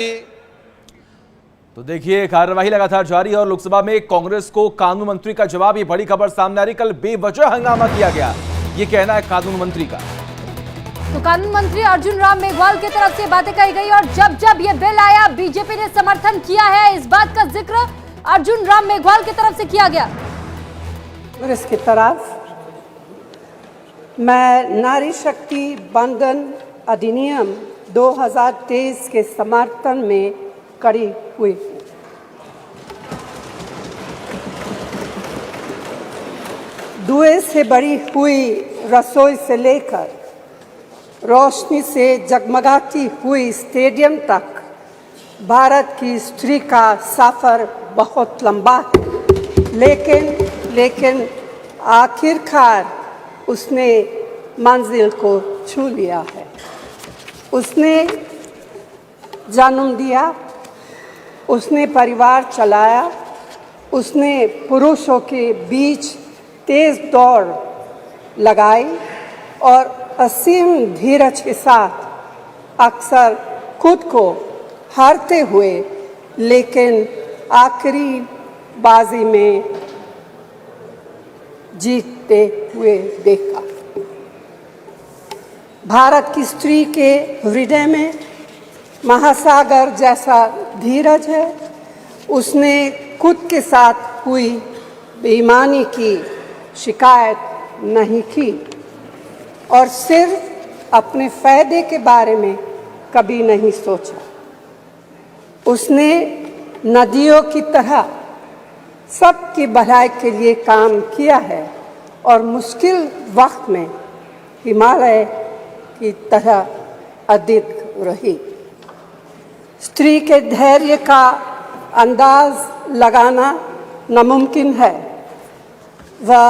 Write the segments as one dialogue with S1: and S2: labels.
S1: तो देखिए, कार्यवाही लगातार जारी है और लोकसभा में कांग्रेस को कानून मंत्री का जवाब। ये बड़ी खबर सामने आ रही। कल बेवजह हंगामा किया गया, ये कहना है कानून मंत्री का।
S2: तो कानून मंत्री अर्जुन राम मेघवाल की तरफ से बातें कही गई और जब जब ये बिल आया बीजेपी ने समर्थन किया है। इस बात का जिक्र अर्जुन राम मेघवाल की तरफ से किया गया।
S3: कांग्रेस की तरफ मैं नारी शक्ति बंधन अधिनियम 2023 के समर्थन में खड़ी हुई। धुएं से भरी हुई रसोई से लेकर रोशनी से जगमगाती हुई स्टेडियम तक भारत की स्त्री का सफर बहुत लंबा है, लेकिन आखिरकार उसने मंजिल को छू लिया है। उसने जन्म दिया, उसने परिवार चलाया, उसने पुरुषों के बीच तेज दौड़ लगाई और असीम धीरज के साथ अक्सर खुद को हारते हुए लेकिन आखिरी बाजी में जीतते हुए देखा। भारत की स्त्री के हृदय में महासागर जैसा धीरज है। उसने खुद के साथ हुई बेईमानी की शिकायत नहीं की और सिर्फ अपने फायदे के बारे में कभी नहीं सोचा। उसने नदियों की तरह सबकी भलाई के लिए काम किया है और मुश्किल वक्त में हिमालय की तरह अडिग रही। स्त्री के धैर्य का अंदाज लगाना नामुमकिन है। वह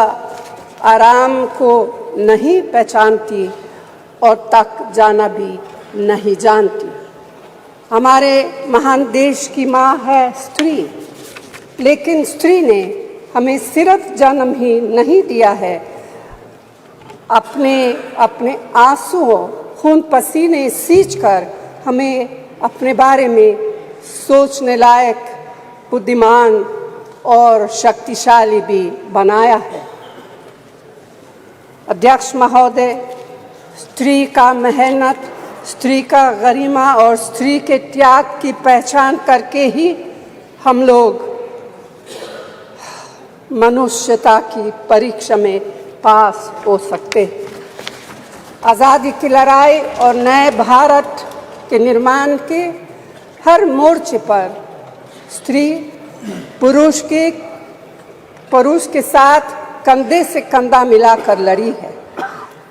S3: आराम को नहीं पहचानती और तक जाना भी नहीं जानती। हमारे महान देश की माँ है स्त्री, लेकिन स्त्री ने हमें सिर्फ जन्म ही नहीं दिया है, अपने आंसुओं खून पसीने सींचकर हमें अपने बारे में सोचने लायक, बुद्धिमान और शक्तिशाली भी बनाया है। अध्यक्ष महोदय, स्त्री का मेहनत, स्त्री का गरिमा और स्त्री के त्याग की पहचान करके ही हम लोग मनुष्यता की परीक्षा में पास हो सकते हैं। आज़ादी की लड़ाई और नए भारत के निर्माण के हर मोर्चे पर स्त्री पुरुष के साथ कंधे से कंधा मिलाकर लड़ी है।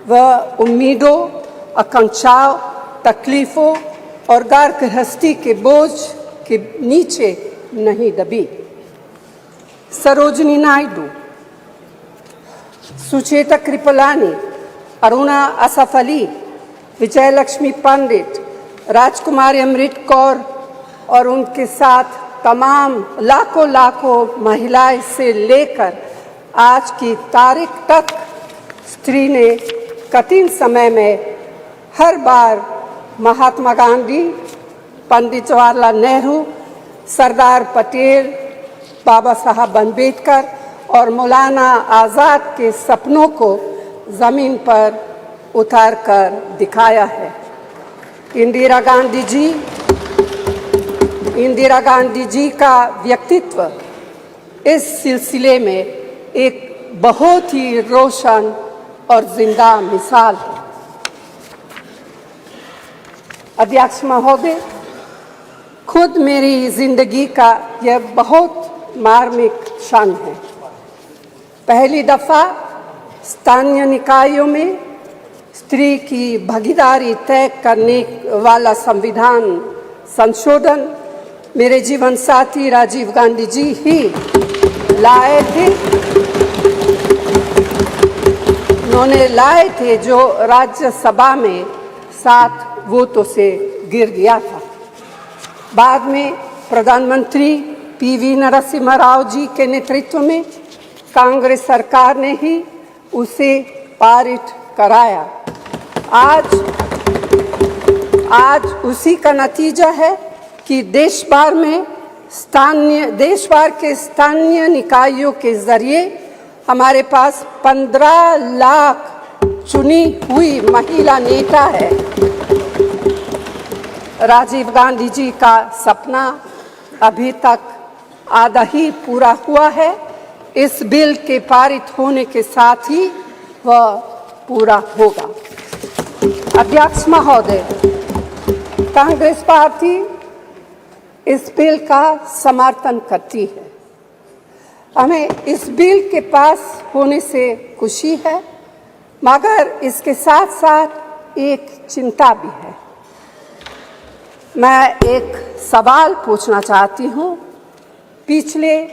S3: वह उम्मीदों, आकांक्षाओं, तकलीफों और घर गृहस्थी के बोझ के नीचे नहीं दबी। सरोजिनी नायडू, सुचेता कृपलानी, अरुणा असफ अली, विजयलक्ष्मी पंडित, राजकुमारी अमृत कौर और उनके साथ तमाम लाखों महिलाएं से लेकर आज की तारीख तक स्त्री ने कठिन समय में हर बार महात्मा गांधी, पंडित जवाहरलाल नेहरू, सरदार पटेल, बाबा साहब अम्बेडकर और मौलाना आज़ाद के सपनों को ज़मीन पर उतार कर दिखाया है। इंदिरा गांधी जी का व्यक्तित्व इस सिलसिले में एक बहुत ही रोशन और जिंदा मिसाल है। अध्यक्ष महोदय, खुद मेरी जिंदगी का यह बहुत मार्मिक क्षण है। पहली दफा स्थानीय निकायों में स्त्री की भागीदारी तय करने वाला संविधान संशोधन मेरे जीवन साथी राजीव गांधी जी ही लाए थे। उन्होंने लाए थे जो राज्यसभा में 7 वोटों से गिर गया था। बाद में प्रधानमंत्री पीवी नरसिम्हा राव जी के नेतृत्व में कांग्रेस सरकार ने ही उसे पारित कराया। आज उसी का नतीजा है कि देश भर के स्थानीय निकायों के जरिए हमारे पास 15 लाख चुनी हुई महिला नेता है। राजीव गांधी जी का सपना अभी तक आधा ही पूरा हुआ है। इस बिल के पारित होने के साथ ही वह पूरा होगा। अध्यक्ष महोदय, कांग्रेस पार्टी इस बिल का समर्थन करती है। हमें इस बिल के पास होने से खुशी है, मगर इसके साथ साथ एक चिंता भी है। मैं एक सवाल पूछना चाहती हूँ। पिछले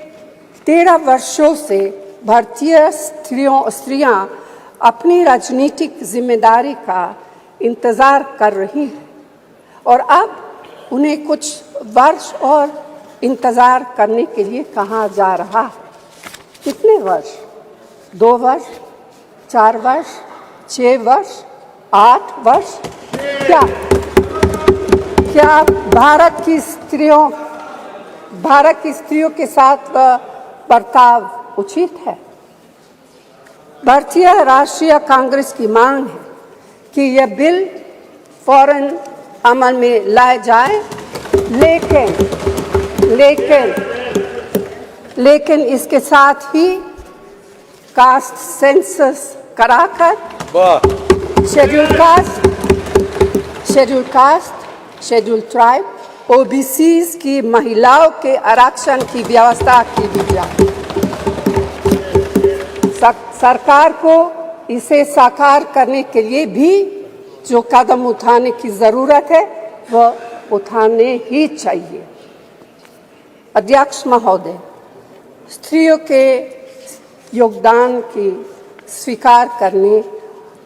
S3: 13 वर्षों से भारतीय स्त्रियां अपनी राजनीतिक जिम्मेदारी का इंतज़ार कर रही हैं और अब उन्हें कुछ वर्ष और इंतज़ार करने के लिए कहा जा रहा है। कितने वर्ष? 2 वर्ष, 4 वर्ष, 6 वर्ष, 8 वर्ष? क्या भारत की स्त्रियों के साथ बर्ताव उचित है? भारतीय राष्ट्रीय कांग्रेस की मांग है कि यह बिल फौरन अमल में लाए जाए, लेकिन इसके साथ ही कास्ट सेंसस कराकर शेड्यूल ट्राइब, ओबीसीज की महिलाओं के आरक्षण की व्यवस्था की भी जाए। सरकार को इसे साकार करने के लिए भी जो कदम उठाने की ज़रूरत है वह उठाने ही चाहिए। अध्यक्ष महोदय, स्त्रियों के योगदान की स्वीकार करने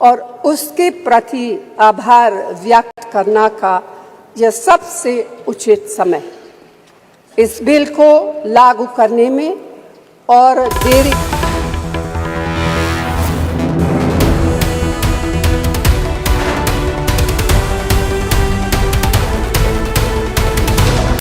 S3: और उसके प्रति आभार व्यक्त करना का यह सबसे उचित समय। इस बिल को लागू करने में और देरी